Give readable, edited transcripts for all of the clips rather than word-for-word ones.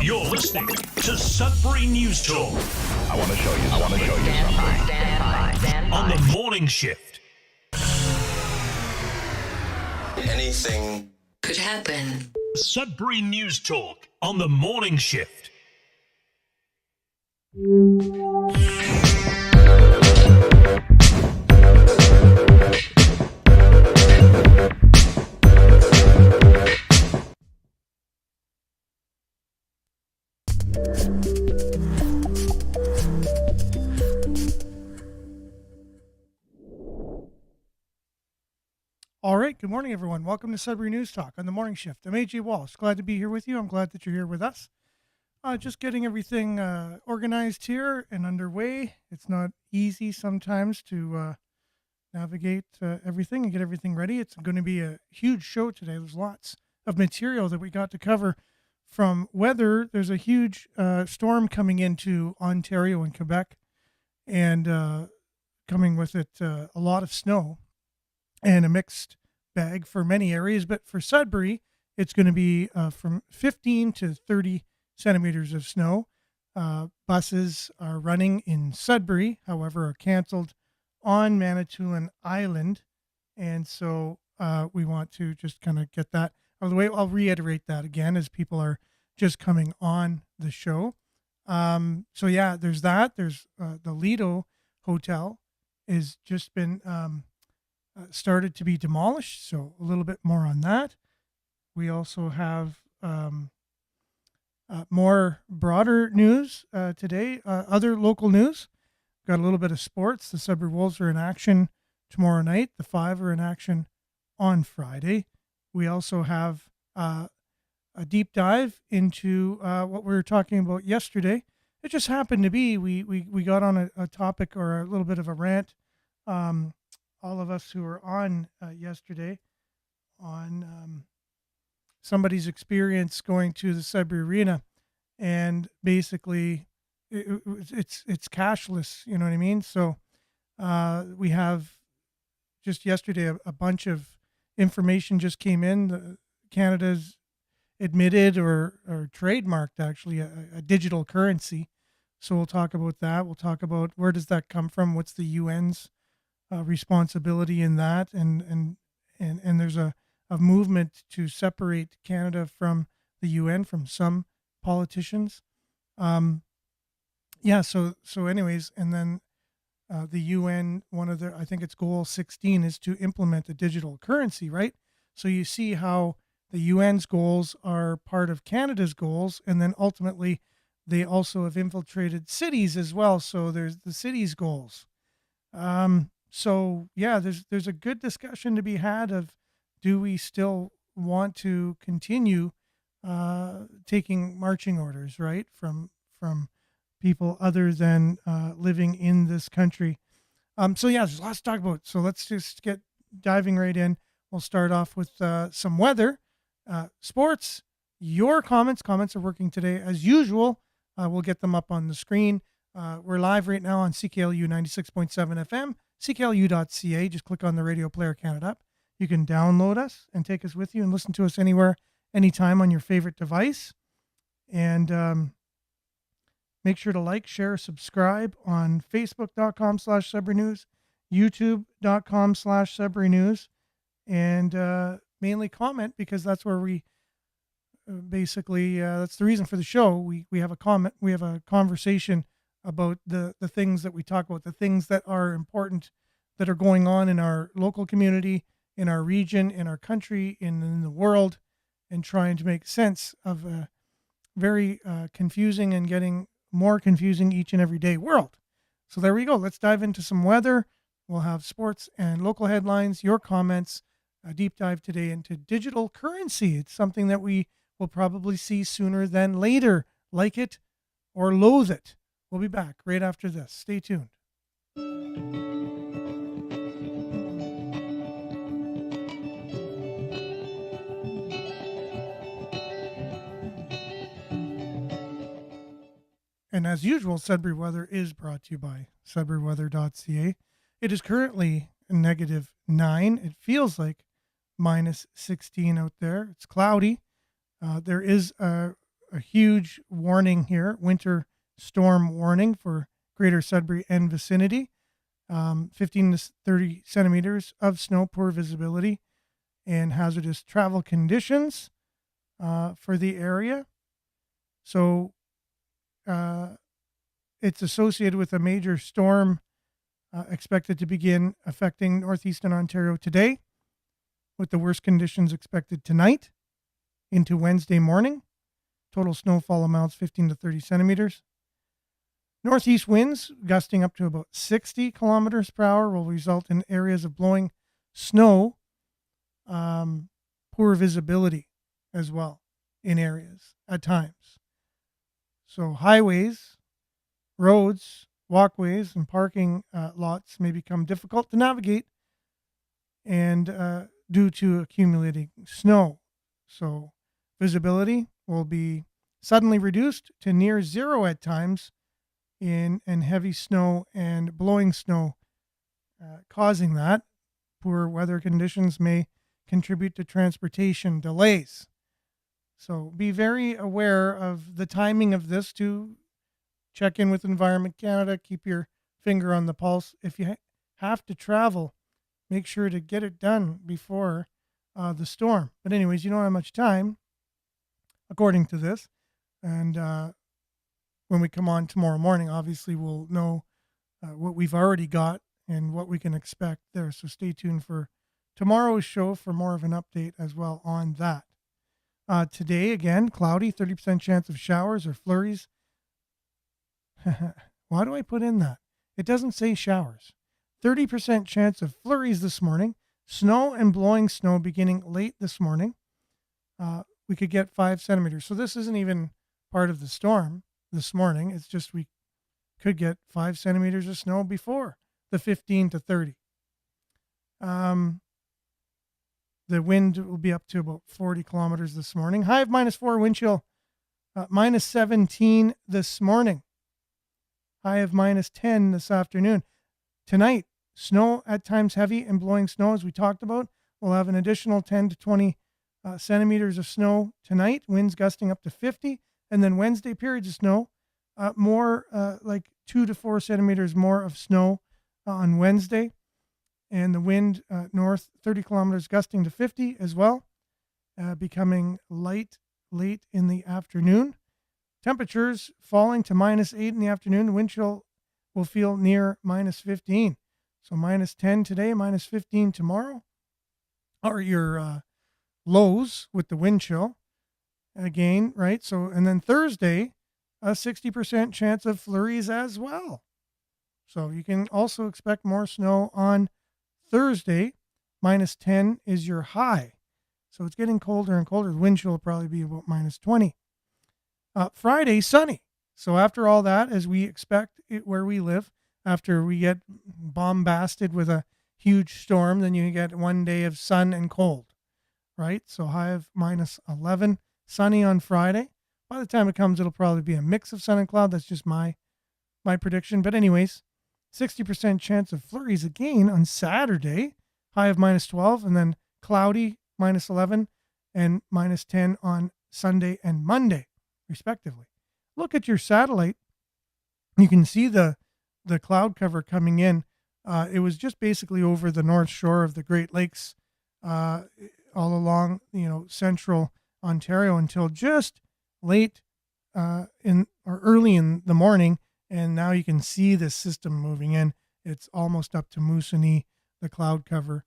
You're listening to Sudbury News Talk. I want to show you something. Stand by. On the morning shift. Anything Could happen. Sudbury News Talk on the morning shift. All right, good morning, everyone. Welcome to Sudbury News Talk on the morning shift. I'm AJ Walsh. Glad to be here with you. I'm glad that you're here with us. Just getting everything organized here and underway. It's not easy sometimes to navigate everything and get everything ready. It's going to be a huge show today. There's lots of material that we got to cover from weather. There's a huge storm coming into Ontario and Quebec, and coming with it a lot of snow and a mixed bag for many areas. But for Sudbury, it's going to be from 15 to 30 centimeters of snow. Buses are running in Sudbury, however, are canceled on Manitoulin Island. And so we want to just kind of get that out of the way. I'll reiterate that again as people are just coming on the show. So yeah, there's that. There's the Lido Hotel has just been started to be demolished. So a little bit more on that. We also have more broader news today, other local news. Got a little bit of sports. The Sudbury Wolves are in action tomorrow night. The Five are in action on Friday. We also have a deep dive into what we were talking about yesterday. It just happened to be we got on a topic or a little bit of a rant. All of us who were on yesterday on somebody's experience going to the Sudbury Arena, and basically it's cashless, you know what I mean? So we have just yesterday a bunch of information just came in. Canada's admitted or trademarked actually a digital currency. So we'll talk about that. We'll talk about where does that come from? What's the UN's responsibility in that, and there's a movement to separate Canada from the UN from some politicians. So anyways, and then the UN, one of I think it's goal 16 is to implement a digital currency, right? So you see how the UN's goals are part of Canada's goals, and then ultimately they also have infiltrated cities as well. So there's the cities' goals. So yeah, there's a good discussion to be had of, do we still want to continue taking marching orders, right, from people other than living in this country? So yeah, there's lots to talk about. So let's just get diving right in. We'll start off with some weather, sports. Your comments are working today as usual. We'll get them up on the screen. We're live right now on CKLU 96.7 FM. CKLU.ca. Just click on the Radio Player Canada app. You can download us and take us with you and listen to us anywhere, anytime on your favorite device. And make sure to like, share, subscribe on Facebook.com/Sudbury News, YouTube.com/Sudbury News, and mainly comment, because that's where we basically, that's the reason for the show. We have a comment, we have a conversation about the things that we talk about, the things that are important, that are going on in our local community, in our region, in our country, in the world, and trying to make sense of a very confusing and getting more confusing each and every day world. So there we go. Let's dive into some weather. We'll have sports and local headlines, your comments, a deep dive today into digital currency. It's something that we will probably see sooner than later. Like it or loathe it. We'll be back right after this. Stay tuned. And as usual, Sudbury Weather is brought to you by sudburyweather.ca. It is currently -9. It feels like -16 out there. It's cloudy. There is a a huge warning here, winter storm warning for greater Sudbury and vicinity. 15 to 30 centimeters of snow, poor visibility, and hazardous travel conditions for the area. So it's associated with a major storm expected to begin affecting northeastern Ontario today, with the worst conditions expected tonight into Wednesday morning. Total snowfall amounts 15 to 30 centimeters. Northeast winds gusting up to about 60 kilometers per hour will result in areas of blowing snow, poor visibility as well in areas at times. So highways, roads, walkways, and parking lots may become difficult to navigate and due to accumulating snow. So visibility will be suddenly reduced to near zero at times in heavy snow and blowing snow, causing that. Poor weather conditions may contribute to transportation delays. So be very aware of the timing of this. To check in with Environment Canada, keep your finger on the pulse. If you have to travel, make sure to get it done before the storm. But anyways, you don't have much time, according to this. And when we come on tomorrow morning, obviously we'll know what we've already got and what we can expect there. So stay tuned for tomorrow's show for more of an update as well on that. Today, again, cloudy, 30% chance of showers or flurries. Why do I put in that? It doesn't say showers. 30% chance of flurries this morning. Snow and blowing snow beginning late this morning. We could get 5 centimeters. So this isn't even part of the storm this morning. It's just we could get 5 centimeters of snow before the 15 to 30. The wind will be up to about 40 kilometers this morning. High of -4, wind chill -17 this morning. High of -10 this afternoon. Tonight, snow at times heavy and blowing snow, as we talked about. We'll have an additional 10 to 20 centimeters of snow tonight. Winds gusting up to 50. And then Wednesday, periods of snow. More like 2 to 4 centimeters more of snow on Wednesday. And the wind north 30 kilometers gusting to 50 as well, becoming light late in the afternoon. Temperatures falling to -8 in the afternoon. The wind chill will feel near -15. So -10 today, -15 tomorrow are your lows with the wind chill again, right? So, and then Thursday, a 60% chance of flurries as well. So you can also expect more snow on Thursday. -10 is your high. So it's getting colder and colder. The wind chill will probably be about -20. Friday, sunny. So after all that, as we expect it where we live, after we get bombasted with a huge storm, then you get one day of sun and cold, right? So high of -11, sunny on Friday. By the time it comes, it'll probably be a mix of sun and cloud. That's just my prediction. But anyways, 60% chance of flurries again on Saturday, high of -12, and then cloudy, -11, and -10 on Sunday and Monday, respectively. Look at your satellite. You can see the cloud cover coming in. It was just basically over the north shore of the Great Lakes, all along, central Ontario until just late early in the morning. And now you can see the system moving in. It's almost up to Moosonee, the cloud cover.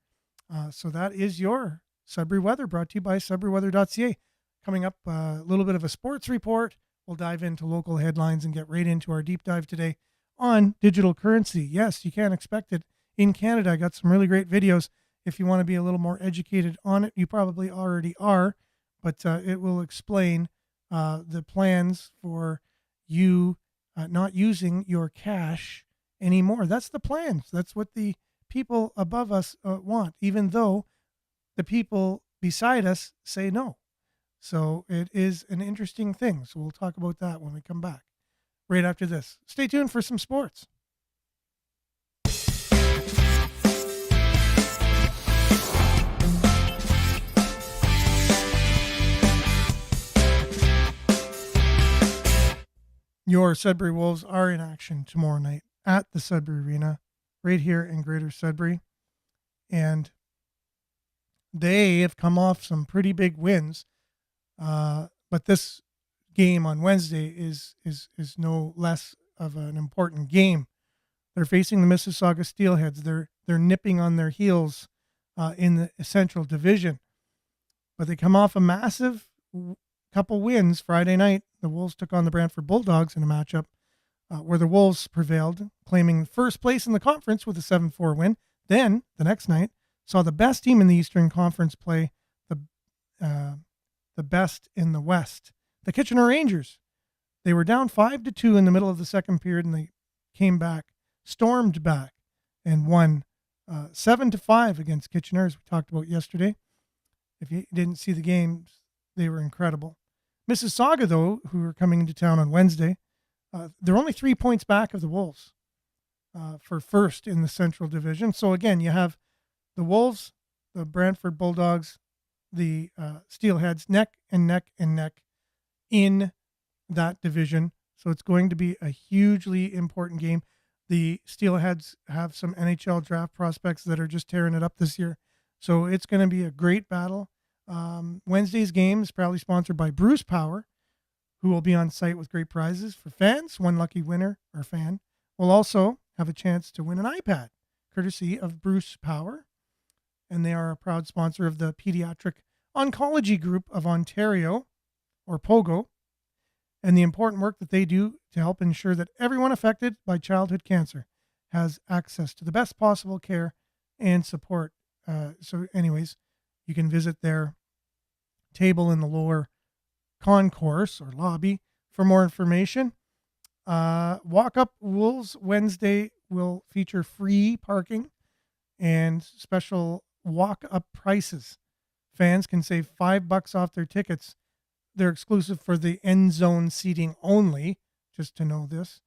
So that is your Sudbury weather, brought to you by SudburyWeather.ca. Coming up, a little bit of a sports report. We'll dive into local headlines and get right into our deep dive today on digital currency. Yes, you can't expect it in Canada. I got some really great videos. If you want to be a little more educated on it, you probably already are, but it will explain the plans for you not using your cash anymore. That's the plans. That's what the people above us want, even though the people beside us say no. So it is an interesting thing. So we'll talk about that when we come back right after this. Stay tuned for some sports. Your Sudbury Wolves are in action tomorrow night at the Sudbury Arena, right here in Greater Sudbury. And they have come off some pretty big wins. But this game on Wednesday is no less of an important game. They're facing the Mississauga Steelheads. They're nipping on their heels in the Central Division. But they come off a massive couple wins Friday night. The Wolves took on the Brantford Bulldogs in a matchup where the Wolves prevailed, claiming first place in the conference with a 7-4 win. Then, the next night, saw the best team in the Eastern Conference play the best in the West, the Kitchener Rangers. They were down 5-2 in the middle of the second period, and they came back, stormed back, and won 7-5 against Kitchener, as we talked about yesterday. If you didn't see the games, they were incredible. Mississauga, though, who are coming into town on Wednesday, they're only 3 points back of the Wolves for first in the Central Division. So again, you have the Wolves, the Brantford Bulldogs, the Steelheads neck and neck and neck in that division. So it's going to be a hugely important game. The Steelheads have some NHL draft prospects that are just tearing it up this year. So it's going to be a great battle. Wednesday's game is proudly sponsored by Bruce Power, who will be on site with great prizes for fans. One lucky winner or fan will also have a chance to win an iPad, courtesy of Bruce Power. And they are a proud sponsor of the Pediatric Oncology Group of Ontario, or POGO, and the important work that they do to help ensure that everyone affected by childhood cancer has access to the best possible care and support. So anyways, you can visit their table in the lower concourse or lobby for more information. Walk Up Wolves Wednesday will feature free parking and special walk-up prices. Fans can save $5 off their tickets. They're exclusive for the end zone seating only, just to know this.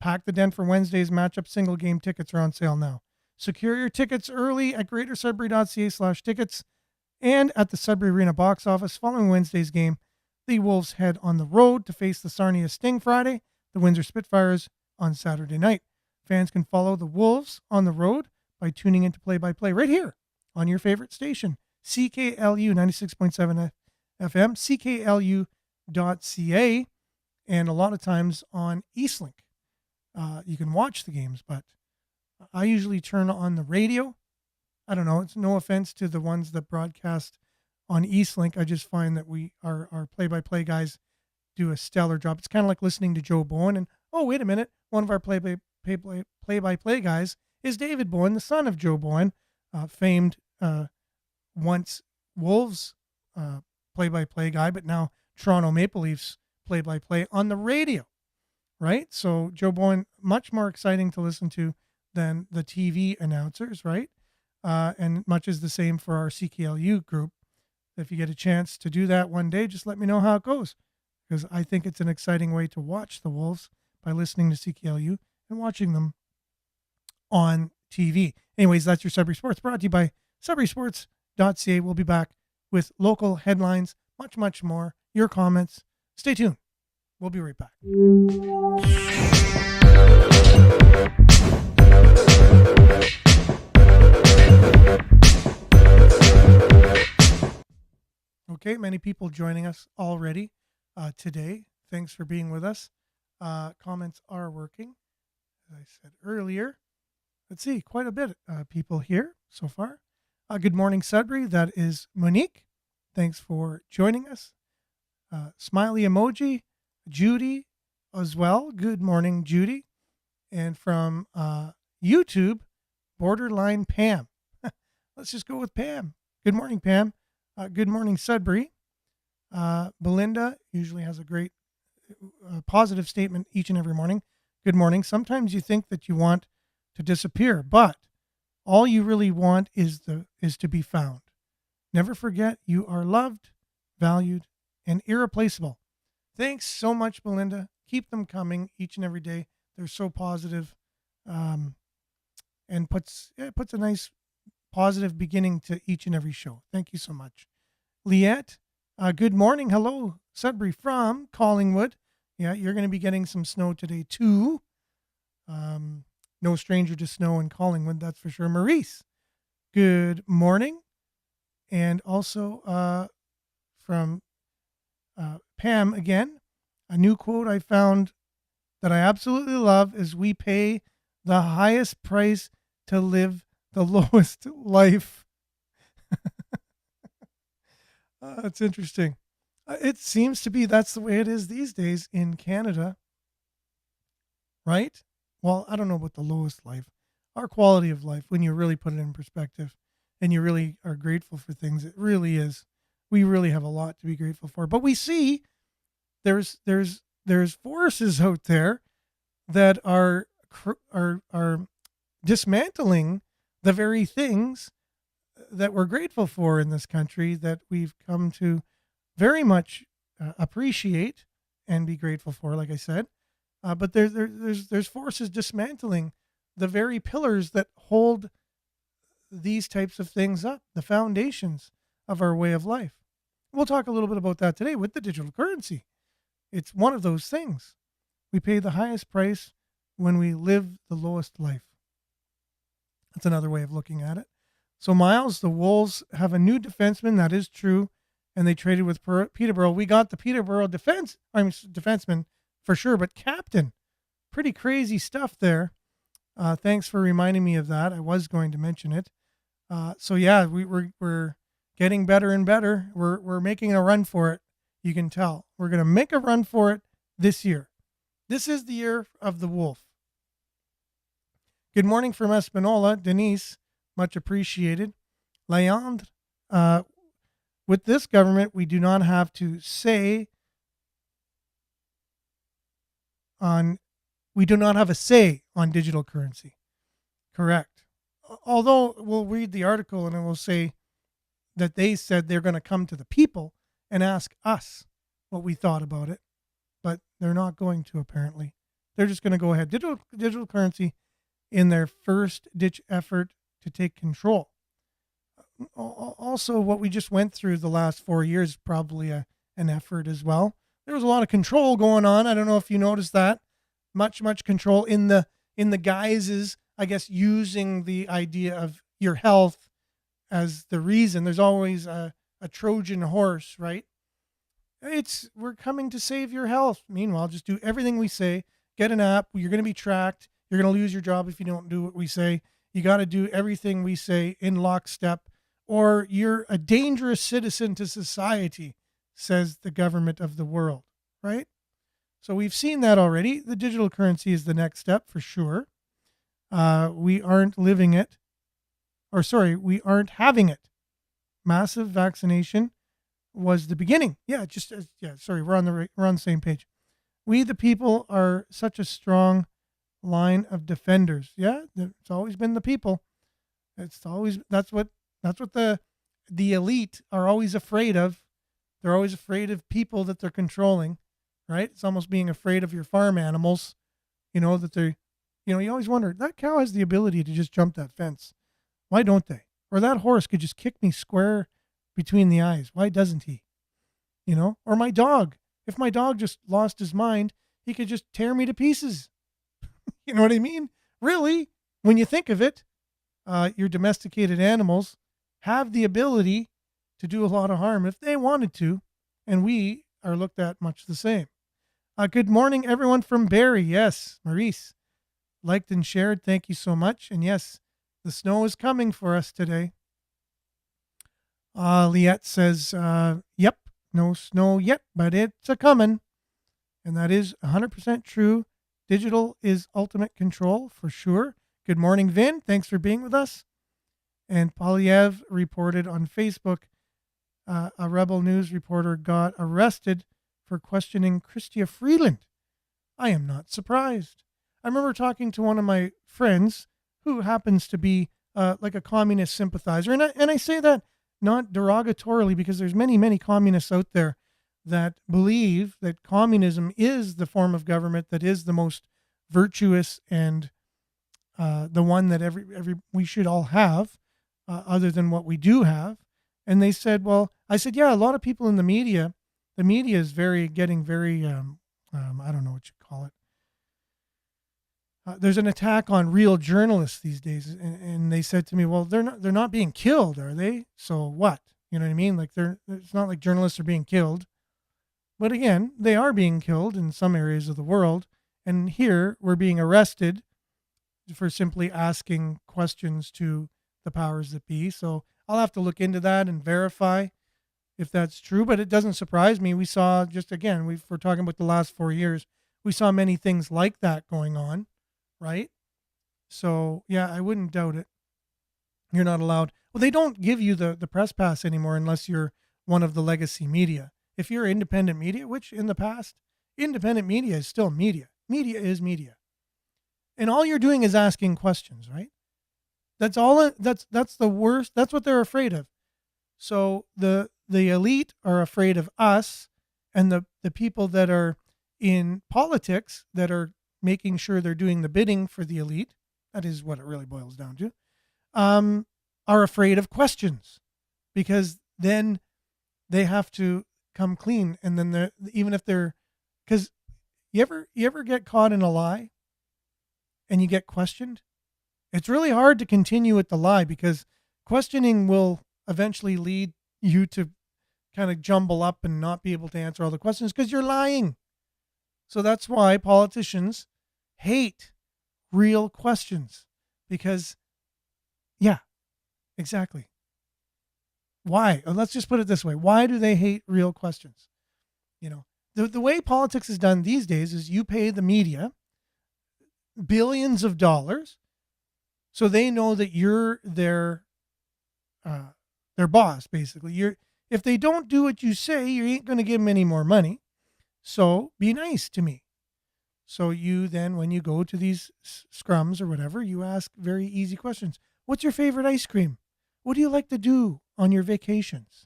Pack the den for Wednesday's matchup. Single game tickets are on sale now. Secure your tickets early at greatersudbury.ca/tickets and at the Sudbury Arena box office. Following Wednesday's game, the Wolves head on the road to face the Sarnia Sting Friday, the Windsor Spitfires on Saturday night. Fans can follow the Wolves on the road by tuning into play-by-play right here on your favorite station, CKLU 96.7 FM, CKLU.ca, and a lot of times on Eastlink. You can watch the games, but I usually turn on the radio. I don't know. It's no offense to the ones that broadcast on Eastlink. I just find that our play-by-play guys do a stellar job. It's kind of like listening to Joe Bowen. And, oh, wait a minute. One of our play-by-play guys is David Bowen, the son of Joe Bowen, famed once Wolves play-by-play guy, but now Toronto Maple Leafs play-by-play on the radio, right? So Joe Bowen, much more exciting to listen to than the TV announcers, right? And much is the same for our CKLU group. If you get a chance to do that one day, just let me know how it goes, because I think it's an exciting way to watch the Wolves by listening to CKLU and watching them on TV. Anyways, that's your Sudbury Sports, brought to you by SudburySports.ca. We'll be back with local headlines, much, much more. Your comments. Stay tuned. We'll be right back. Okay, many people joining us already today. Thanks for being with us. Comments are working, as I said earlier. Let's see, quite a bit of people here so far. Good morning, Sudbury. That is Monique. Thanks for joining us. Smiley emoji, Judy as well. Good morning, Judy. And from YouTube, Borderline Pam. Let's just go with Pam. Good morning, Pam. Good morning, Sudbury. Belinda usually has a great positive statement each and every morning. Good morning. Sometimes you think that you want to disappear, but all you really want is to be found. Never forget you are loved, valued, and irreplaceable. Thanks so much, Belinda. Keep them coming each and every day. They're so positive, and puts a nice positive beginning to each and every show. Thank you so much. Liette, good morning. Hello, Sudbury from Collingwood. Yeah, you're going to be getting some snow today too. No stranger to snow in Collingwood, that's for sure. Maurice, good morning. And also from Pam again, a new quote I found that I absolutely love is we pay the highest price to live the lowest life. That's interesting. It seems to be that's the way it is these days in Canada, right? Well, I don't know about the lowest life. Our quality of life, when you really put it in perspective and you really are grateful for things, it really is. We really have a lot to be grateful for. But we see there's forces out there that are dismantling the very things that we're grateful for in this country that we've come to very much appreciate and be grateful for, like I said. But there's forces dismantling the very pillars that hold these types of things up, the foundations of our way of life. We'll talk a little bit about that today with the digital currency. It's one of those things. We pay the highest price when we live the lowest life. That's another way of looking at it. So, Miles, the Wolves have a new defenseman. That is true. And they traded with Peterborough. We got the Peterborough defenseman for sure, but captain. Pretty crazy stuff there. Thanks for reminding me of that. I was going to mention it. So, yeah, we're getting better and better. We're making a run for it. You can tell. We're going to make a run for it this year. This is the year of the Wolf. Good morning from Espanola. Denise, much appreciated. Leandre, with this government, we do not have to say we do not have a say on digital currency. Correct. Although we'll read the article and it will say that they said they're going to come to the people and ask us what we thought about it, but they're not going to apparently. They're just going to go ahead. Digital currency in their first ditch effort to take control. Also, what we just went through the last 4 years, probably an effort as well. There was a lot of control going on. I don't know if you noticed that. Much control in the guises, I guess, using the idea of your health as the reason. There's always a Trojan horse, right? We're coming to save your health. Meanwhile, just do everything we say. Get an app. You're going to be tracked. You're going to lose your job if you don't do what we say. You got to do everything we say in lockstep, or you're a dangerous citizen to society, says the government of the world, right? So we've seen that already. The digital currency is the next step for sure. We aren't living it, we aren't having it. Massive vaccination was the beginning. We're on the same page. We, the people, are such a strong line of defenders. Yeah, it's always been the people. That's what the elite are always afraid of. They're always afraid of people that they're controlling, right? It's almost being afraid of your farm animals, you always wonder, that cow has the ability to just jump that fence. Why don't they? Or that horse could just kick me square between the eyes. Why doesn't he? Or my dog. If my dog just lost his mind, he could just tear me to pieces. You know what I mean? Really, when you think of it, your domesticated animals have the ability to do a lot of harm if they wanted to, and we are looked at much the same. Good morning, everyone from Barrie. Yes, Maurice, liked and shared. Thank you so much. And yes, the snow is coming for us today. Liette says, yep, no snow yet, but it's a-coming. And that is 100% true. Digital is ultimate control for sure. Good morning, Vin. Thanks for being with us. And Polyev reported on Facebook, a Rebel News reporter got arrested for questioning Chrystia Freeland. I am not surprised. I remember talking to one of my friends who happens to be like a communist sympathizer. And I say that not derogatorily, because there's many communists out there that believe that communism is the form of government that is the most virtuous and the one that we should all have, other than what we do have. And they said, well, I said, yeah, a lot of people in the media is getting very I don't know what you call it. There's an attack on real journalists these days, and they said to me, "Well, they're not being killed, are they? So what? You know what I mean? Like it's not like journalists are being killed, but again, they are being killed in some areas of the world, and here we're being arrested for simply asking questions to the powers that be. So I'll have to look into that and verify if that's true, but it doesn't surprise me. We saw just again, we're talking about the last 4 years, we saw many things like that going on, right? So yeah, I wouldn't doubt it. You're not allowed. Well, they don't give you the press pass anymore unless you're one of the legacy media. If you're independent media, which in the past, independent media is still media. Media is media. And all you're doing is asking questions, right? That's all that's the worst. That's what they're afraid of. So the elite are afraid of us, and the people that are in politics that are making sure they're doing the bidding for the elite, that is what it really boils down to, are afraid of questions, because then they have to come clean. And then even if they're, because you ever get caught in a lie and you get questioned, it's really hard to continue with the lie, because questioning will eventually lead you to kind of jumble up and not be able to answer all the questions because you're lying. So that's why politicians hate real questions, because, yeah, exactly. Why? Let's just put it this way. Why do they hate real questions? You know, the way politics is done these days is you pay the media billions of dollars so they know that you're their boss, basically. If they don't do what you say, you ain't going to give them any more money. So be nice to me. So you then, when you go to these scrums or whatever, you ask very easy questions. What's your favorite ice cream? What do you like to do on your vacations?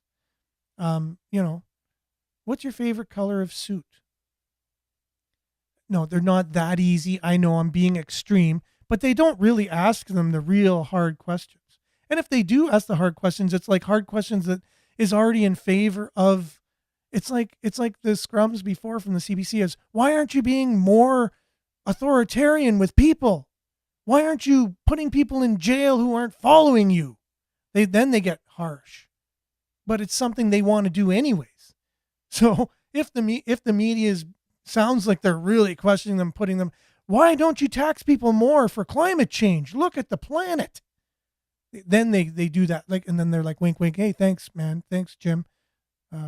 What's your favorite color of suit? No, they're not that easy. I know I'm being extreme, but they don't really ask them the real hard questions. And if they do ask the hard questions, it's like hard questions that is already in favor of, it's like the scrums before from the CBC is, why aren't you being more authoritarian with people? Why aren't you putting people in jail who aren't following you? Then they get harsh, but it's something they want to do anyways. So if the media sounds like they're really questioning them, putting them, why don't you tax people more for climate change? Look at the planet. Then they do that, like, and then they're like, wink, wink. Hey, thanks, man. Thanks, Jim,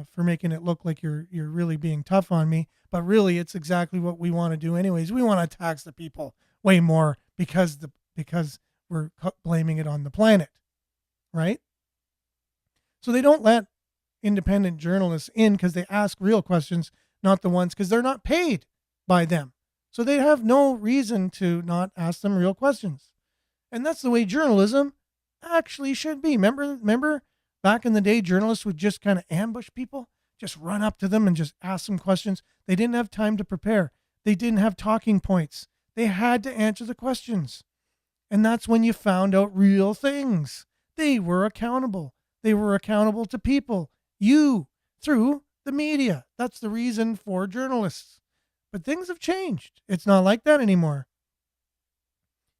for making it look like you're really being tough on me. But really, it's exactly what we want to do anyways. We want to tax the people way more because we're blaming it on the planet, right? So they don't let independent journalists in because they ask real questions, not the ones, because they're not paid by them. So they have no reason to not ask them real questions. And that's the way journalism actually should be. Remember back in the day, journalists would just kind of ambush people, just run up to them and just ask them questions. They didn't have time to prepare. They didn't have talking points. They had to answer the questions. And that's when you found out real things. They were accountable. They were accountable to people, you, through the media. That's the reason for journalists. But things have changed. It's not like that anymore.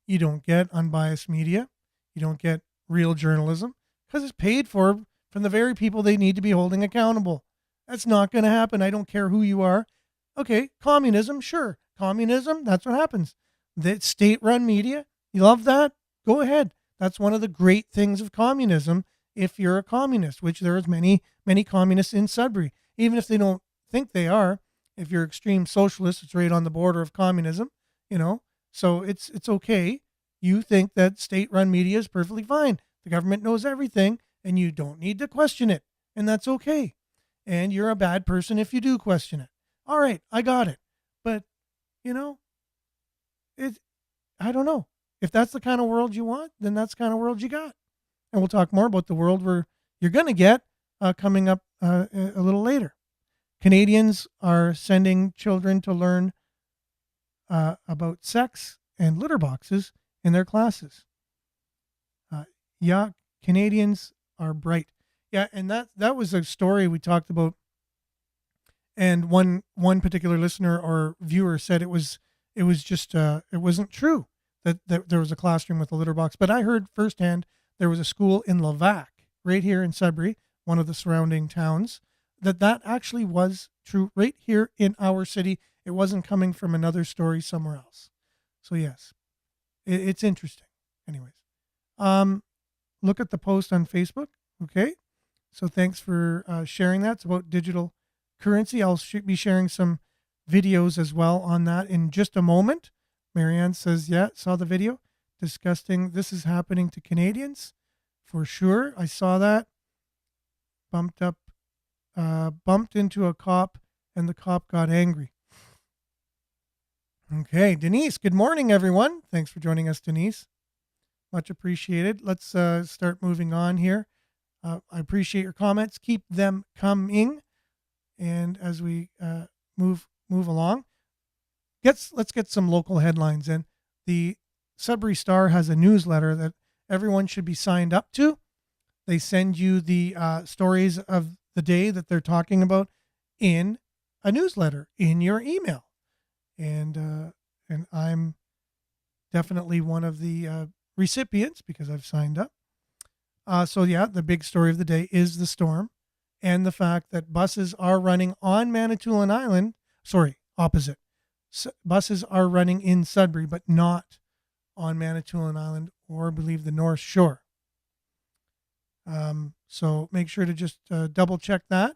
You don't get unbiased media. You don't get real journalism because it's paid for from the very people they need to be holding accountable. That's not going to happen. I don't care who you are. Okay, communism, sure. Communism, that's what happens. The state-run media, you love that? Go ahead. That's one of the great things of communism if you're a communist, which there is many, many communists in Sudbury. Even if they don't think they are, if you're extreme socialist, it's right on the border of communism, So it's okay. You think that state-run media is perfectly fine. The government knows everything, and you don't need to question it, and that's okay. And you're a bad person if you do question it. All right, I got it. But, I don't know. If that's the kind of world you want, then that's the kind of world you got. And we'll talk more about the world where you're going to get coming up a little later. Canadians are sending children to learn about sex and litter boxes in their classes. Canadians are bright. Yeah, and that was a story we talked about And one particular listener or viewer said it was just it wasn't true that there was a classroom with a litter box. But I heard firsthand there was a school in Levack, right here in Sudbury, one of the surrounding towns, that actually was true right here in our city. It wasn't coming from another story somewhere else. So yes, it's interesting. Anyways, look at the post on Facebook. Okay, so thanks for sharing that. It's about digital currency. I'll be sharing some videos as well on that in just a moment. Marianne says, yeah, saw the video. Disgusting. This is happening to Canadians for sure. I saw that. Bumped into a cop and the cop got angry. Okay, Denise, good morning, everyone. Thanks for joining us, Denise. Much appreciated. Let's start moving on here. I appreciate your comments. Keep them coming. And as we move along, let's get some local headlines in. The Sudbury Star has a newsletter that everyone should be signed up to. They send you the stories of the day that they're talking about in a newsletter in your email. And I'm definitely one of the recipients because I've signed up. So yeah, the big story of the day is the storm and the fact that buses are running on Manitoulin Island. Sorry, opposite. Buses are running in Sudbury, but not on Manitoulin Island or I believe the North Shore. So make sure to just double check that,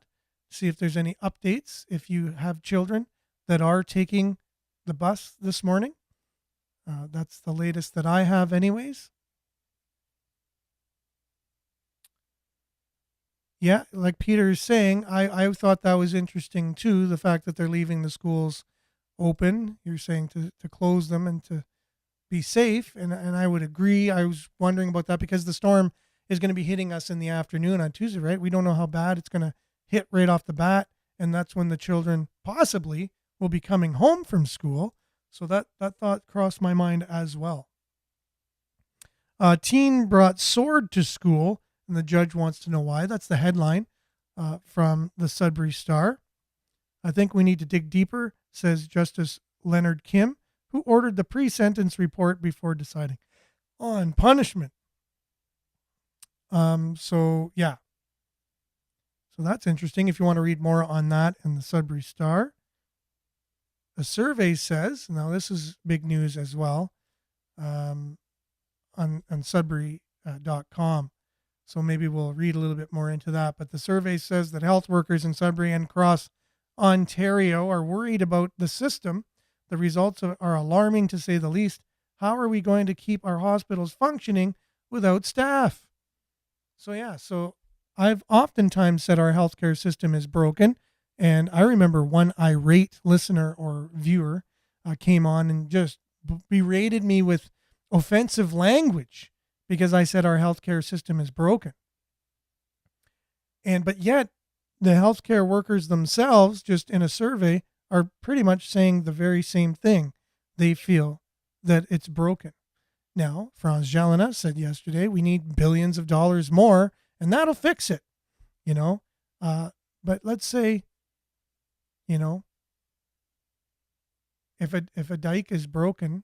see if there's any updates. If you have children that are taking the bus this morning, that's the latest that I have anyways. Yeah, like Peter is saying, I thought that was interesting too, the fact that they're leaving the schools open. You're saying to close them and to be safe, and I would agree. I was wondering about that because the storm is going to be hitting us in the afternoon on Tuesday, right? We don't know how bad it's going to hit right off the bat, and that's when the children possibly will be coming home from school. So that thought crossed my mind as well. Teen brought sword to school, and the judge wants to know why. That's the headline from the Sudbury Star. I think we need to dig deeper, says Justice Leonard Kim, who ordered the pre-sentence report before deciding on punishment. So that's interesting. If you want to read more on that in the Sudbury Star, a survey says, now this is big news as well, on Sudbury.com. So maybe we'll read a little bit more into that. But the survey says that health workers in Sudbury and across Ontario are worried about the system. The results are alarming to say the least. How are we going to keep our hospitals functioning without staff? So I've oftentimes said our healthcare system is broken. And I remember one irate listener or viewer came on and just berated me with offensive language because I said our healthcare system is broken. But yet the healthcare workers themselves, just in a survey, are pretty much saying the very same thing. They feel that it's broken. Now, Franz Jalina said yesterday, we need billions of dollars more, and that'll fix it, But let's say, if a dike is broken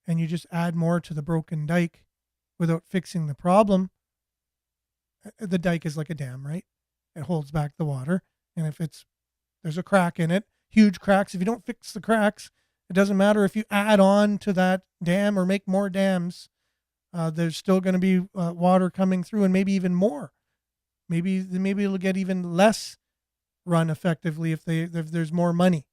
and you just add more to the broken dike without fixing the problem, the dike is like a dam, right? It holds back the water. And if there's a crack in it, huge cracks, if you don't fix the cracks, it doesn't matter if you add on to that dam or make more dams, there's still going to be water coming through and maybe even more. Maybe it'll get even less run effectively if there's more money.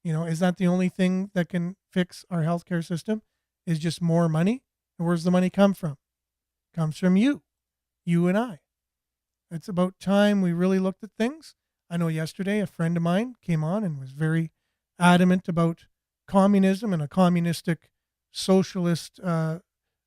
Is that the only thing that can fix our healthcare system? Is just more money? And where's the money come from? It comes from you and I. It's about time we really looked at things. I know yesterday a friend of mine came on and was very adamant about communism and a communistic socialist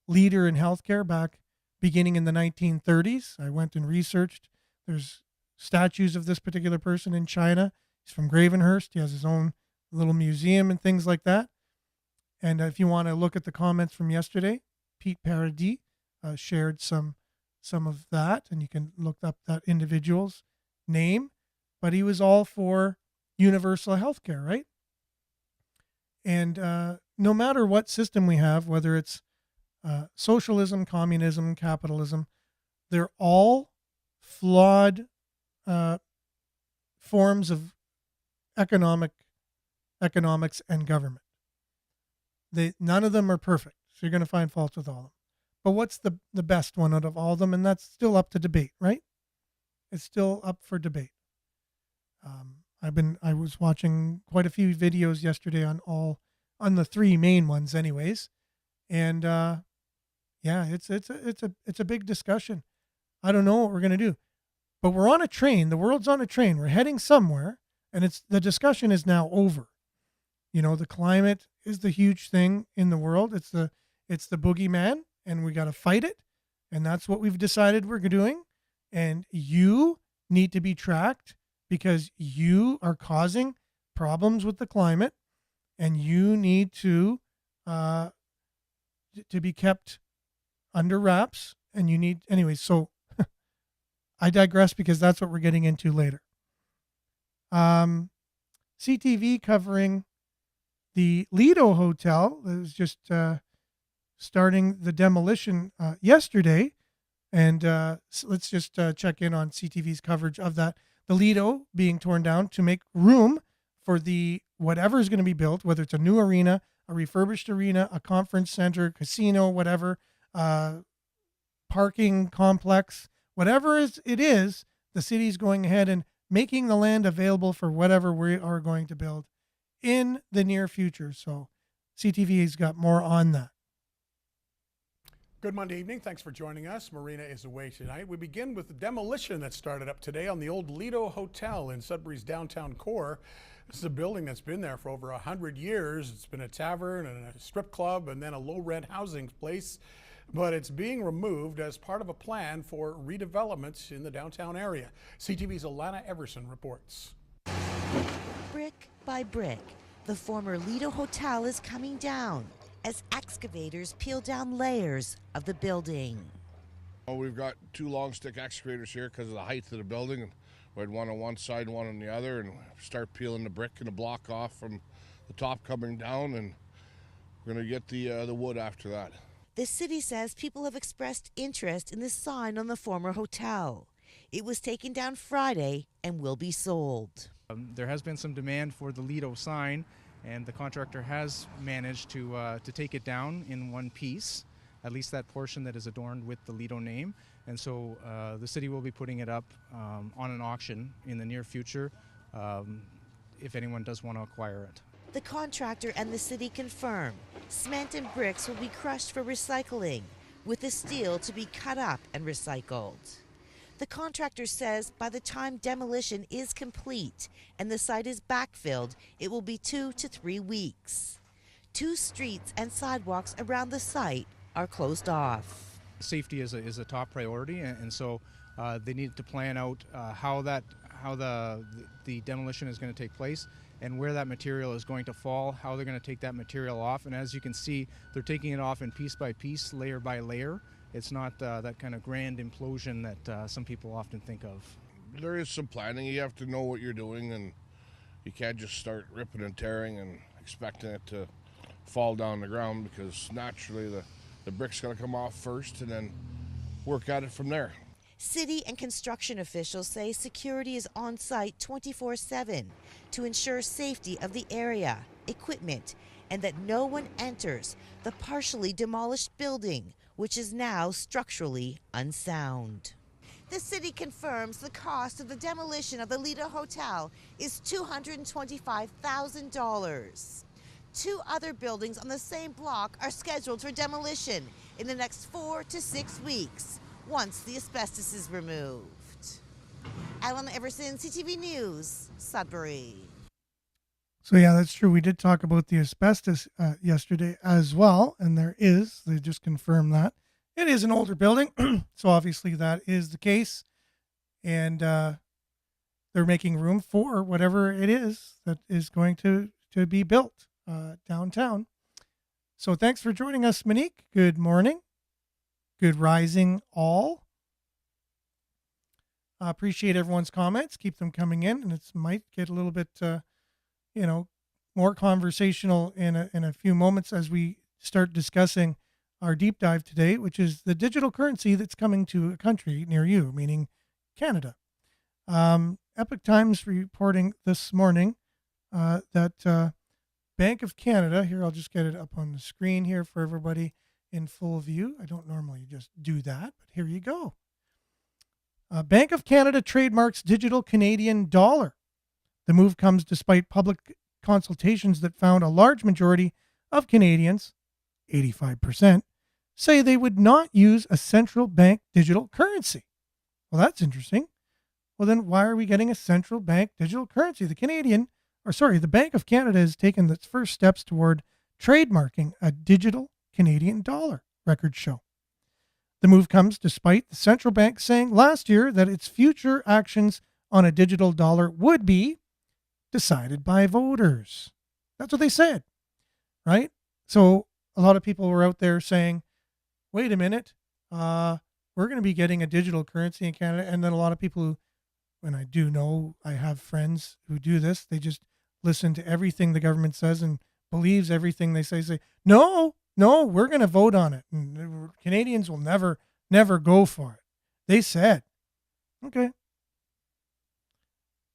leader in healthcare back beginning in the 1930s. I went and researched. There's statues of this particular person in China. He's from Gravenhurst. He has his own little museum and things like that. And if you want to look at the comments from yesterday, Pete Paradis shared some of that, and you can look up that individual's name. but he was all for universal health care, right? And no matter what system we have, whether it's socialism, communism, capitalism, they're all flawed forms of economics and government. None of them are perfect, so you're going to find faults with all of them. But what's the best one out of all of them? And that's still up to debate, right? It's still up for debate. I was watching quite a few videos yesterday on the three main ones, anyways, and it's a big discussion. I don't know what we're gonna do, but we're on a train. The world's on a train. We're heading somewhere, and the discussion is now over. You know, the climate is the huge thing in the world. It's the boogeyman, and we got to fight it, and that's what we've decided we're doing. And you need to be tracked because you are causing problems with the climate, and you need to be kept under wraps. And you need, anyways. So I digress because that's what we're getting into later. CTV covering the Lido Hotel that was just starting the demolition yesterday. And so let's just check in on CTV's coverage of that. The Lido being torn down to make room for the whatever is going to be built, whether it's a new arena, a refurbished arena, a conference center, casino, whatever, parking complex, whatever it is, the city's going ahead and making the land available for whatever we are going to build in the near future. So CTV's got more on that. Good Monday evening. Thanks for joining us. Marina is away tonight. We begin with the demolition that started up today on the old Lido Hotel in Sudbury's downtown core. This is a building that's been there for over 100 years. It's been a tavern and a strip club and then a low-rent housing place. But it's being removed as part of a plan for redevelopment in the downtown area. CTV's Alana Everson reports. Brick by brick, the former Lido Hotel is coming down as excavators peel down layers of the building. Well, we've got two long stick excavators here because of the height of the building. And we had one on one side, one on the other, and start peeling the brick and the block off from the top coming down, and we're going to get the wood after that. The city says people have expressed interest in the sign on the former hotel. It was taken down Friday and will be sold. There has been some demand for the Lido sign, and the contractor has managed to take it down in one piece, at least that portion that is adorned with the Lido name. And so the city will be putting it up on an auction in the near future if anyone does want to acquire it. The contractor and the city confirm cement and bricks will be crushed for recycling, with the steel to be cut up and recycled. The contractor says by the time demolition is complete and the site is backfilled, it will be 2 to 3 weeks. 2 streets and sidewalks around the site are closed off. Safety is a top priority, and so they need to plan out how the demolition is going to take place and where that material is going to fall, how they're going to take that material off. And as you can see, they're taking it off in piece by piece, layer by layer. It's not that kind of grand implosion that some people often think of. There is some planning. You have to know what you're doing, and you can't just start ripping and tearing and expecting it to fall down the ground, because naturally the brick's got to come off first and then work at it from there. City and construction officials say security is on site 24/7 to ensure safety of the area, equipment, and that no one enters the partially demolished building, which is now structurally unsound. The city confirms the cost of the demolition of the Lido Hotel is $225,000. 2 other buildings on the same block are scheduled for demolition in the next 4 to 6 weeks, once the asbestos is removed. Alana Everson, CTV News, Sudbury. So yeah, that's true. We did talk about the asbestos yesterday as well, and they just confirmed that. It is an older building, so obviously that is the case, and they're making room for whatever it is that is going to be built downtown. So thanks for joining us, Monique. Good morning. Good rising all. Appreciate everyone's comments. Keep them coming in, and it might get a little bit, more conversational in a few moments as we start discussing our deep dive today, which is the digital currency that's coming to a country near you, meaning Canada. Epoch Times reporting this morning that Bank of Canada, here I'll just get it up on the screen here for everybody in full view. I don't normally just do that, but here you go. Bank of Canada trademarks digital Canadian dollar. The move comes despite public consultations that found a large majority of Canadians, 85%, say they would not use a central bank digital currency. Well, that's interesting. Well, then why are we getting a central bank digital currency? The Bank of Canada has taken its first steps toward trademarking a digital Canadian dollar, records show. The move comes despite the central bank saying last year that its future actions on a digital dollar would be decided by voters. That's what they said, right? So a lot of people were out there saying, wait a minute, we're going to be getting a digital currency in Canada. And then a lot of people who, and I do know, I have friends who do this, they just listen to everything the government says and believes everything they say, no, we're going to vote on it. And Canadians will never go for it. They said, okay.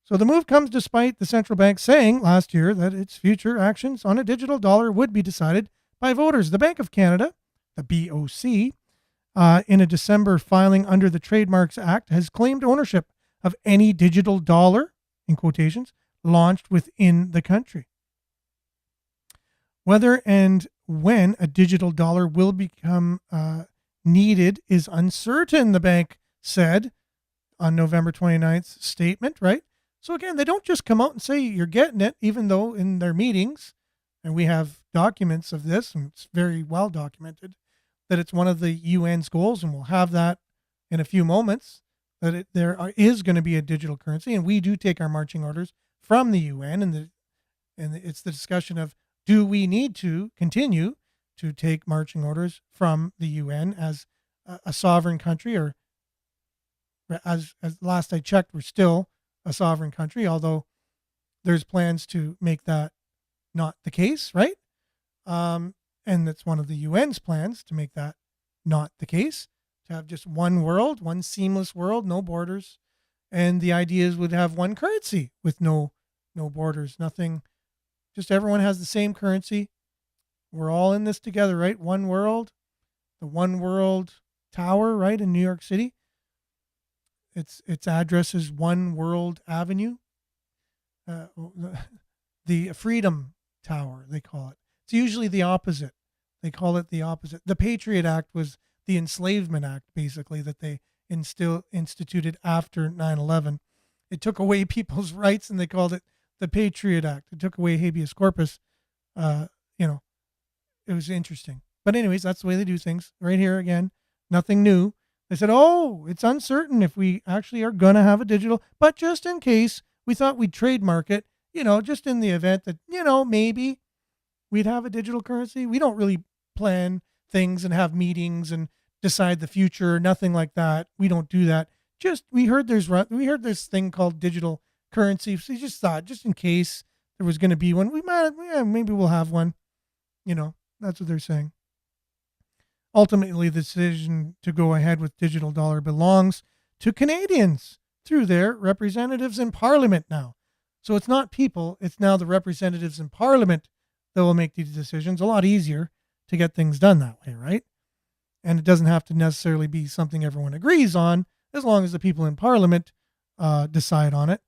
So the move comes despite the central bank saying last year that its future actions on a digital dollar would be decided by voters. The Bank of Canada, the BOC, in a December filing under the Trademarks Act, has claimed ownership of any digital dollar, in quotations, launched within the country. Whether and when a digital dollar will become needed is uncertain, the bank said on November 29th statement, right? So again, they don't just come out and say you're getting it, even though in their meetings, and we have documents of this, and it's very well documented, that it's one of the UN's goals, and we'll have that in a few moments, that there is going to be a digital currency, and we do take our marching orders from the UN, and it's the discussion of, do we need to continue to take marching orders from the UN as a sovereign country, or as last I checked, we're still a sovereign country, although there's plans to make that not the case, right? And that's one of the UN's plans, to make that not the case, to have just one world, one seamless world, no borders. And the idea is would have one currency with no borders, nothing, just everyone has the same currency. We're all in this together, right? One world, the One World Tower, right, in New York City. Its address is One World Avenue. The Freedom Tower, they call it. It's usually the opposite. They call it the opposite. The Patriot Act was the Enslavement Act, basically, that they instituted after 9/11. It took away people's rights, and they called it the Patriot Act. It took away habeas corpus. It was interesting. But anyways, that's the way they do things. Right here again, nothing new. They said, it's uncertain if we actually are going to have a digital, but just in case, we thought we'd trademark it, just in the event that, maybe we'd have a digital currency. We don't really plan things and have meetings and decide the future, nothing like that. We don't do that. We heard this thing called digital currency. So you just thought, just in case there was going to be one, maybe we'll have one. That's what they're saying. Ultimately, the decision to go ahead with digital dollar belongs to Canadians through their representatives in Parliament now. So it's not people, it's now the representatives in Parliament that will make these decisions. A lot easier to get things done that way, right? And it doesn't have to necessarily be something everyone agrees on, as long as the people in Parliament decide on it.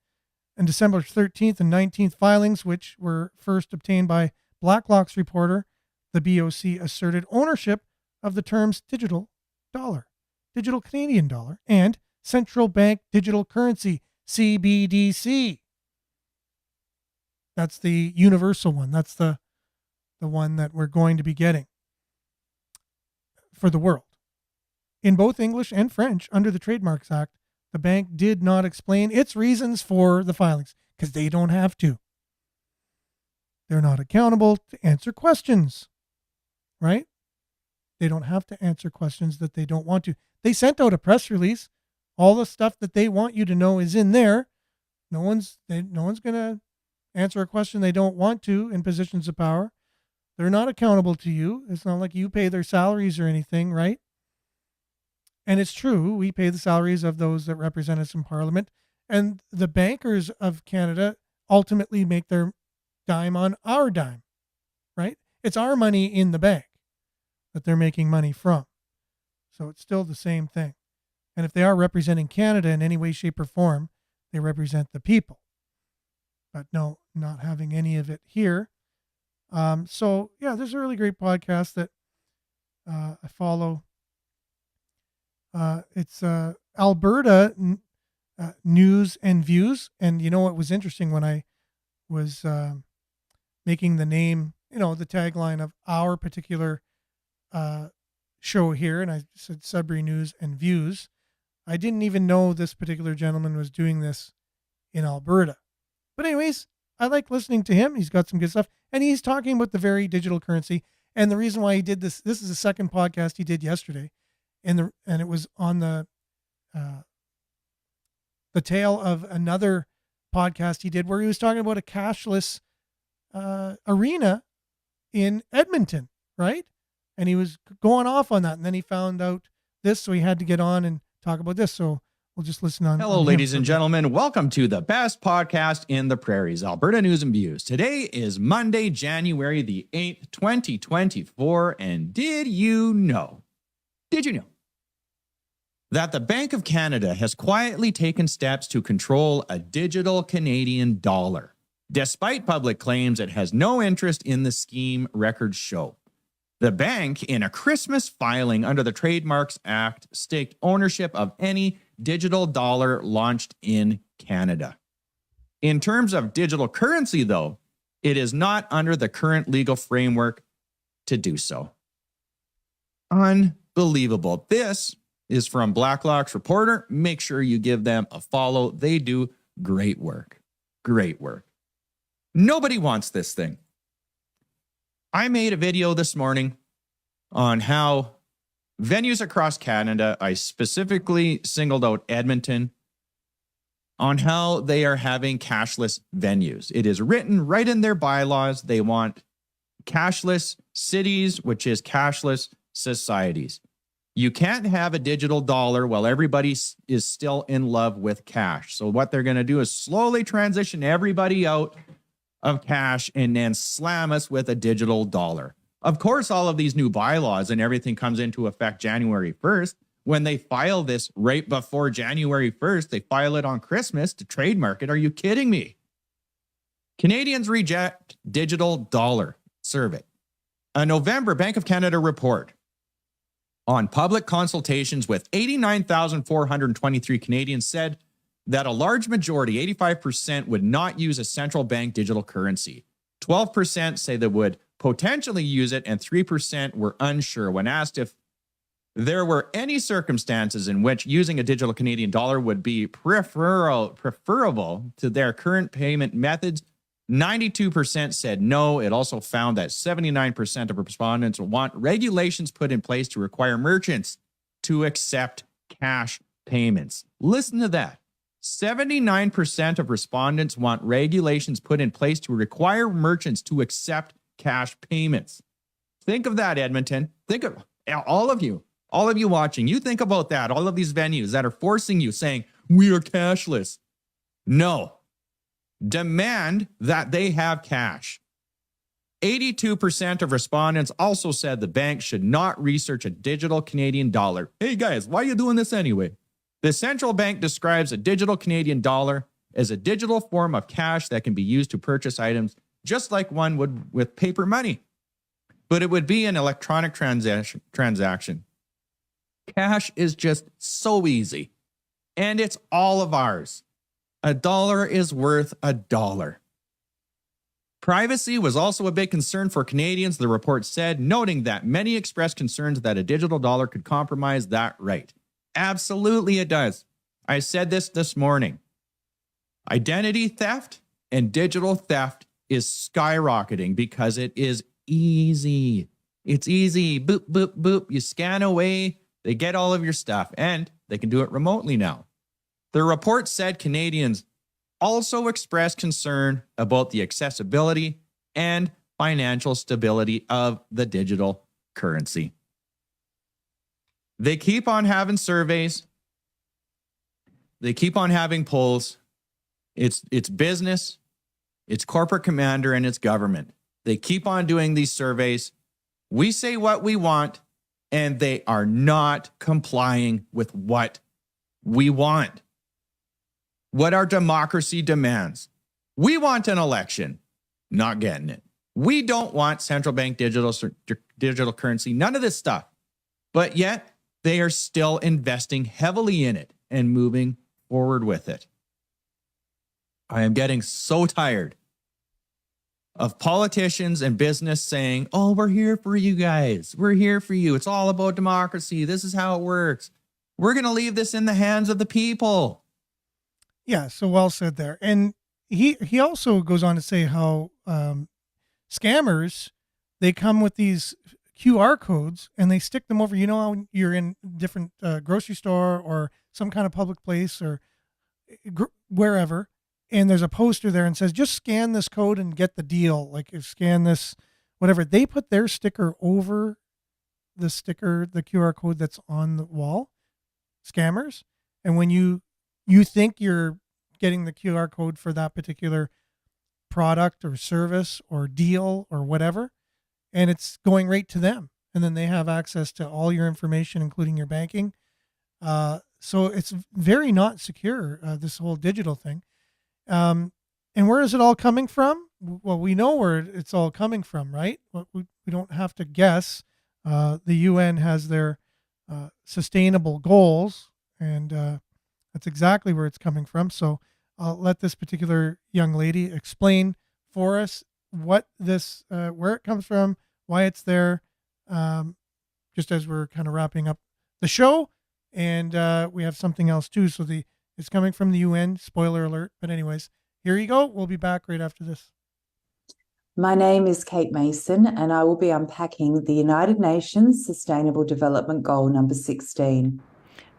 And December 13th and 19th filings, which were first obtained by Blacklock's reporter, the BOC asserted ownership of the terms digital dollar, digital Canadian dollar, and central bank digital currency, CBDC. That's the universal one. That's the one that we're going to be getting for the world. In both English and French, under the Trademarks Act, the bank did not explain its reasons for the filings because they don't have to. They're not accountable to answer questions, right? They don't have to answer questions that they don't want to. They sent out a press release All the stuff that they want you to know is in there. No one's going to answer a question they don't want to in positions of power. They're not accountable to you. It's not like you pay their salaries or anything, right? And it's true, we pay the salaries of those that represent us in Parliament. And the bankers of Canada ultimately make their dime on our dime, right? It's our money in the bank that they're making money from. So it's still the same thing. And if they are representing Canada in any way, shape, or form, they represent the people. But no, not having any of it here. So yeah, there's a really great podcast that I follow. It's Alberta News and Views. And you know what was interesting when I was making the name, the tagline of our particular show here, and I said Sudbury News and Views. I didn't even know this particular gentleman was doing this in Alberta. But anyways, I like listening to him. He's got some good stuff. And he's talking about the very digital currency. And the reason why he did this is the second podcast he did yesterday. And it was on the tail of another podcast he did where he was talking about a cashless arena in Edmonton, right? And he was going off on that. And then he found out this, so he had to get on and talk about this. So we'll just listen on. Hello, ladies and gentlemen. Welcome to the best podcast in the prairies, Alberta News and Views. Today is Monday, January the 8th, 2024. And did you know that the Bank of Canada has quietly taken steps to control a digital Canadian dollar? Despite public claims it has no interest in the scheme, records show. The bank, in a Christmas filing under the Trademarks Act, staked ownership of any digital dollar launched in Canada. In terms of digital currency, though, it is not under the current legal framework to do so. Unbelievable. This is from Blacklock's Reporter. Make sure you give them a follow. They do great work. Great work. Nobody wants this thing. I made a video this morning on how venues across Canada, I specifically singled out Edmonton, on how they are having cashless venues. It is written right in their bylaws. They want cashless cities, which is cashless societies. You can't have a digital dollar while everybody is still in love with cash. So what they're going to do is slowly transition everybody out of cash and then slam us with a digital dollar. Of course, all of these new bylaws and everything comes into effect January 1st. When they file this right before January 1st, they file it on Christmas to trademark it. Are you kidding me? Canadians reject digital dollar survey. A November Bank of Canada report on public consultations with 89,423 Canadians said that a large majority, 85%, would not use a central bank digital currency. 12% say they would potentially use it, and 3% were unsure when asked if there were any circumstances in which using a digital Canadian dollar would be preferable to their current payment methods. 92% said no. It also found that 79% of respondents want regulations put in place to require merchants to accept cash payments. Listen to that. 79% of respondents want regulations put in place to require merchants to accept cash payments. Think of that, Edmonton. Think of all of you watching. You think about that. All of these venues that are forcing you, saying, we are cashless. No. Demand that they have cash. 82% of respondents also said the bank should not research a digital Canadian dollar. Hey guys, why are you doing this anyway? The central bank describes a digital Canadian dollar as a digital form of cash that can be used to purchase items just like one would with paper money. But it would be an electronic transaction. Cash is just so easy. And it's all of ours. A dollar is worth a dollar. Privacy was also a big concern for Canadians, the report said, noting that many expressed concerns that a digital dollar could compromise that right. Absolutely it does. I said this morning. Identity theft and digital theft is skyrocketing because it is easy. It's easy. Boop, boop, boop. You scan away. They get all of your stuff. And They can do it remotely now. The report said Canadians also expressed concern about the accessibility and financial stability of the digital currency. They keep on having surveys. They keep on having polls. It's business, it's corporate commander, and it's government. They keep on doing these surveys. We say what we want, and they are not complying with what we want. What our democracy demands. We want an election, not getting it. We don't want central bank digital currency, none of this stuff. But yet, they are still investing heavily in it and moving forward with it. I am getting so tired of politicians and business saying, oh, we're here for you guys. We're here for you. It's all about democracy. This is how it works. We're going to leave this in the hands of the people. Yeah, so well said there. And he also goes on to say how scammers, they come with these QR codes and they stick them over. You know how you're in different grocery store or some kind of public place or wherever, and there's a poster there and says, just scan this code and get the deal. Like, if scan this, whatever. They put their sticker over the sticker, the QR code that's on the wall, scammers. And when you think you're getting the QR code for that particular product or service or deal or whatever, and it's going right to them. And then they have access to all your information, including your banking. So it's very not secure, this whole digital thing. And where is it all coming from? Well, we know where it's all coming from, right? We don't have to guess. The UN has their sustainable goals, and that's exactly where it's coming from. So I'll let this particular young lady explain for us what this, where it comes from, why it's there, just as we're kind of wrapping up the show. And we have something else too. So it's coming from the UN, spoiler alert. But anyways, here you go. We'll be back right after this. My name is Kate Mason, and I will be unpacking the United Nations Sustainable Development Goal number 16.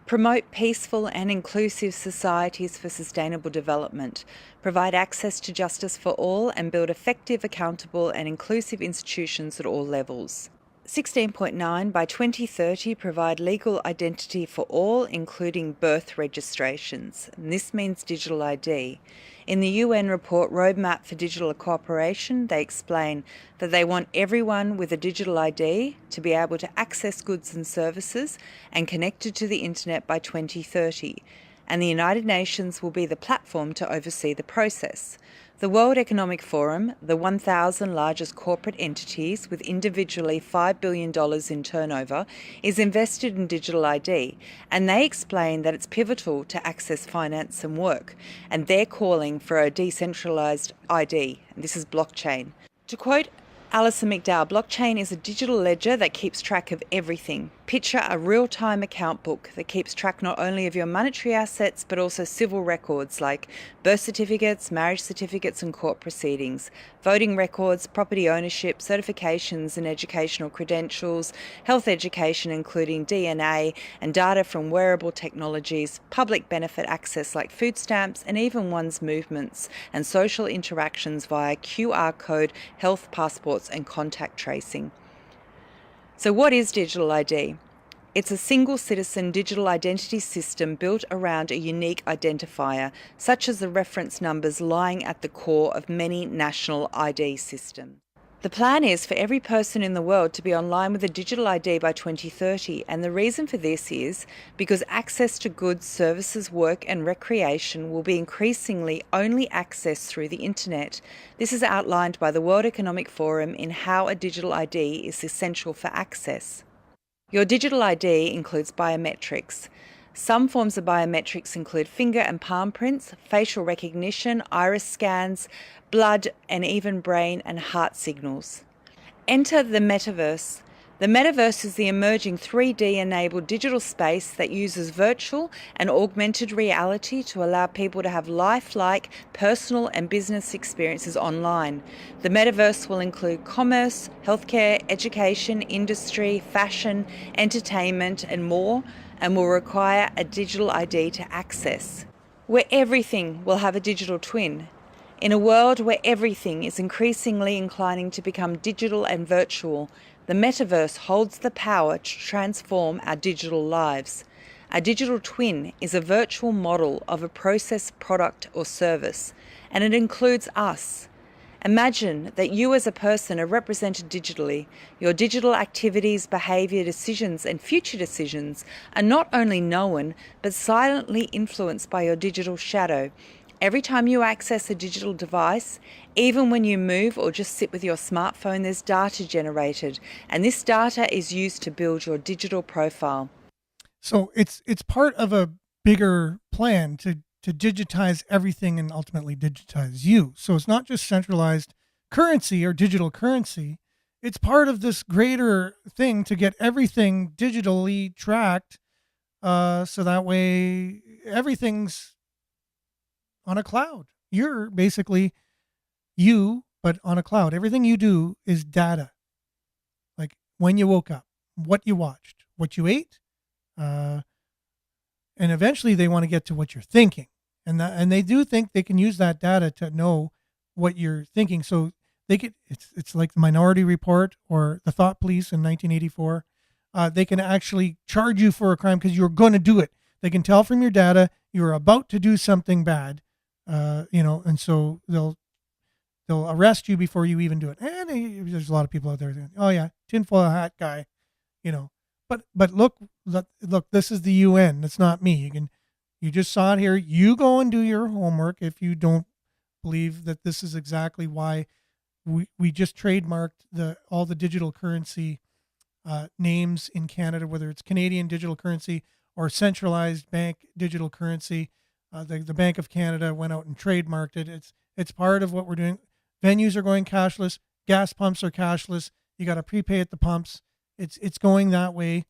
Promote peaceful and inclusive societies for sustainable development, provide access to justice for all, and build effective, accountable and inclusive institutions at all levels. 16.9, by 2030, provide legal identity for all, including birth registrations. And this means digital ID. In the UN report Roadmap for Digital Cooperation, they explain that they want everyone with a digital ID to be able to access goods and services and connected to the internet by 2030. And the United Nations will be the platform to oversee the process. The World Economic Forum, the 1,000 largest corporate entities with individually $5 billion in turnover, is invested in digital ID, and they explain that it's pivotal to access finance and work, and they're calling for a decentralised ID, and this is blockchain. To quote Alison McDowell, blockchain is a digital ledger that keeps track of everything. Picture a real-time account book that keeps track not only of your monetary assets, but also civil records like birth certificates, marriage certificates and court proceedings, voting records, property ownership, certifications and educational credentials, health education including DNA, and data from wearable technologies, public benefit access like food stamps, and even one's movements and social interactions via QR code, health passports and contact tracing. So what is digital ID? It's a single citizen digital identity system built around a unique identifier, such as the reference numbers lying at the core of many national ID systems. The plan is for every person in the world to be online with a digital ID by 2030, and the reason for this is because access to goods, services, work and recreation will be increasingly only accessed through the internet. This is outlined by the World Economic Forum in how a digital ID is essential for access. Your digital ID includes biometrics. Some forms of biometrics include finger and palm prints, facial recognition, iris scans, blood, and even brain and heart signals. Enter the metaverse. The metaverse is the emerging 3D-enabled digital space that uses virtual and augmented reality to allow people to have lifelike personal and business experiences online. The metaverse will include commerce, healthcare, education, industry, fashion, entertainment, and more. and will require a digital ID to access. Where everything will have a digital twin. In a world where everything is increasingly inclining to become digital and virtual, the metaverse holds the power to transform our digital lives. A digital twin is a virtual model of a process, product, or service, and it includes us. Imagine that you as a person are represented digitally. Your digital activities, behaviour, decisions, and future decisions are not only known, but silently influenced by your digital shadow. Every time you access a digital device, even when you move or just sit with your smartphone, there's data generated, and this data is used to build your digital profile. So it's part of a bigger plan to digitize everything and ultimately digitize you. So it's not just centralized currency or digital currency. It's part of this greater thing to get everything digitally tracked, so that way everything's on a cloud. You're basically you, but on a cloud. Everything you do is data. Like when you woke up, what you watched, what you ate, and eventually they want to get to what you're thinking, and they do think they can use that data to know what you're thinking. So they could, it's like the Minority Report or the Thought Police in 1984. They can actually charge you for a crime because you're going to do it. They can tell from your data you're about to do something bad, and so they'll arrest you before you even do it. And there's a lot of people out there saying, "Oh yeah, tinfoil hat guy," But look, this is the UN. That's not me. You just saw it here. You go and do your homework if you don't believe that this is exactly why we just trademarked all the digital currency names in Canada, whether it's Canadian digital currency or centralized bank digital currency. The Bank of Canada went out and trademarked it. It's part of what we're doing. Venues are going cashless. Gas pumps are cashless. You got to prepay at the pumps. It's going that way,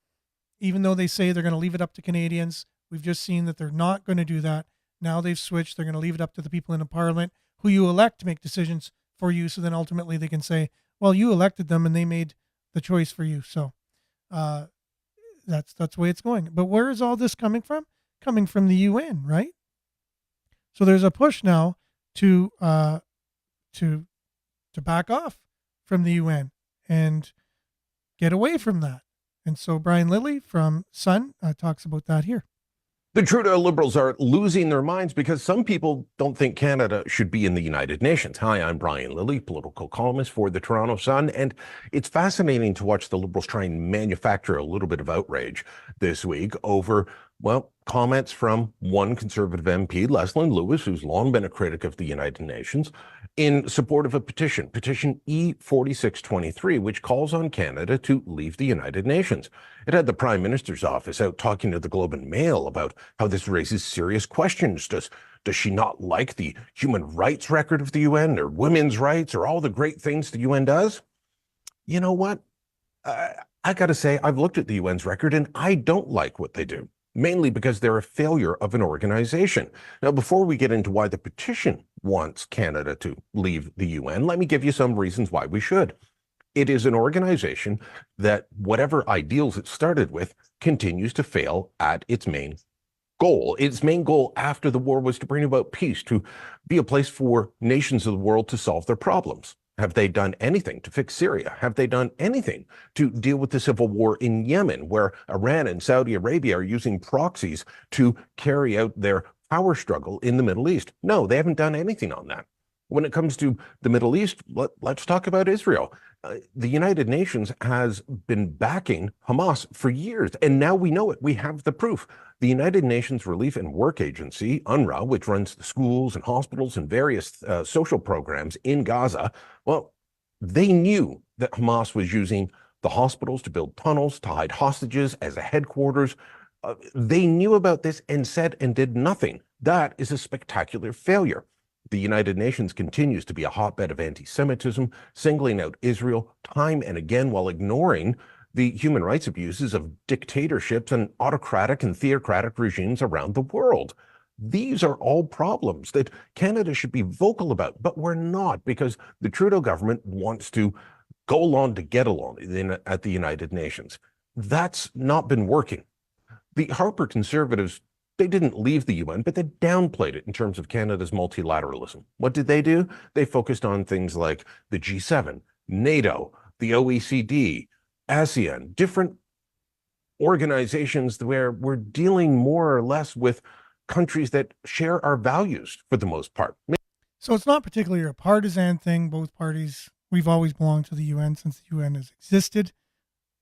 even though they say they're going to leave it up to Canadians. We've just seen that they're not going to do that. Now they've switched. They're going to leave it up to the people in the parliament who you elect to make decisions for you. So then ultimately they can say, well, you elected them and they made the choice for you. So that's the way it's going. But where is all this coming from? Coming from the UN, right? So there's a push now to back off from the UN and get away from that. And so Brian Lilly from Sun talks about that here. The Trudeau Liberals are losing their minds because some people don't think Canada should be in the United Nations. Hi, I'm Brian Lilly, political columnist for the Toronto Sun, and it's fascinating to watch the Liberals try and manufacture a little bit of outrage this week over, well, comments from one Conservative MP, Leslyn Lewis, who's long been a critic of the United Nations, in support of a petition E4623, which calls on Canada to leave the United Nations. It had the Prime Minister's office out talking to the Globe and Mail about how this raises serious questions. Does she not like the human rights record of the UN or women's rights or all the great things the UN does? You know what? I got to say, I've looked at the UN's record and I don't like what they do, mainly because they're a failure of an organization. Now, before we get into why the petition wants Canada to leave the UN, let me give you some reasons why we should. It is an organization that, whatever ideals it started with, continues to fail at its main goal. Its main goal after the war was to bring about peace, to be a place for nations of the world to solve their problems. Have they done anything to fix Syria? Have they done anything to deal with the civil war in Yemen, where Iran and Saudi Arabia are using proxies to carry out their power struggle in the Middle East? No, they haven't done anything on that. When it comes to the Middle East, let's talk about Israel. The United Nations has been backing Hamas for years, and now we know it. We have the proof. The United Nations Relief and Work Agency, UNRWA, which runs the schools and hospitals and various social programs in Gaza, well, they knew that Hamas was using the hospitals to build tunnels, to hide hostages as a headquarters. They knew about this and said and did nothing. That is a spectacular failure. The United Nations continues to be a hotbed of anti-Semitism, singling out Israel time and again while ignoring the human rights abuses of dictatorships and autocratic and theocratic regimes around the world. These are all problems that Canada should be vocal about, but we're not, because the Trudeau government wants to go along to get along at the United Nations. That's not been working. The Harper Conservatives, they didn't leave the UN, but they downplayed it in terms of Canada's multilateralism. What did? They focused on things like the G7, NATO, the OECD, ASEAN, different organizations where we're dealing more or less with countries that share our values for the most part. So it's not particularly a partisan thing. Both parties, we've always belonged to the UN since the UN has existed.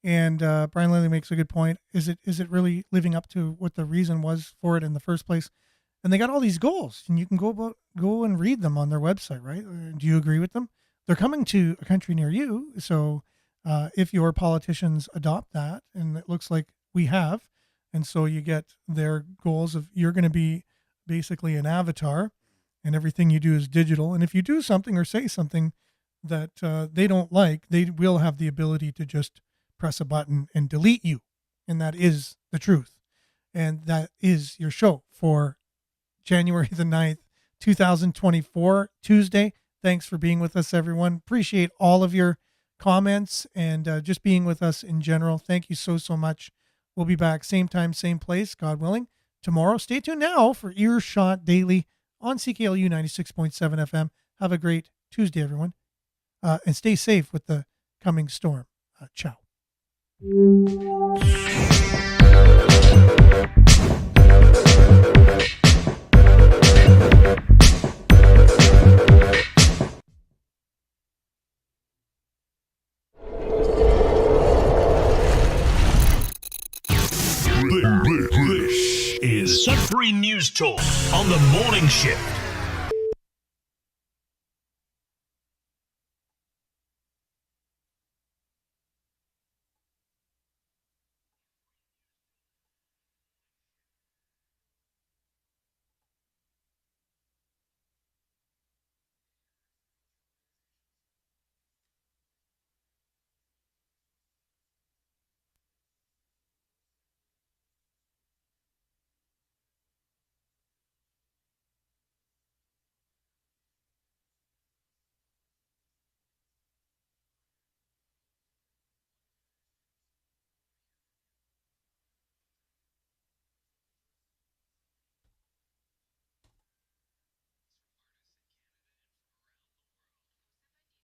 And Brian Lilly makes a good point. Is it really living up to what the reason was for it in the first place? And they got all these goals, and you can go and read them on their website, right? Do you agree with them? They're coming to a country near you. So if your politicians adopt that, and it looks like we have, and so you get their goals of you're going to be basically an avatar, and everything you do is digital. And if you do something or say something that they don't like, they will have the ability to just press a button and delete you. And that is the truth. And that is your show for January the 9th, 2024, Tuesday. Thanks for being with us, everyone. Appreciate all of your comments and just being with us in general. Thank you so much. We'll be back same time, same place, God willing, tomorrow. Stay tuned now for Earshot Daily on CKLU 96.7 FM. Have a great Tuesday, everyone. And stay safe with the coming storm. Ciao. This is Sudbury News Talk on the morning shift.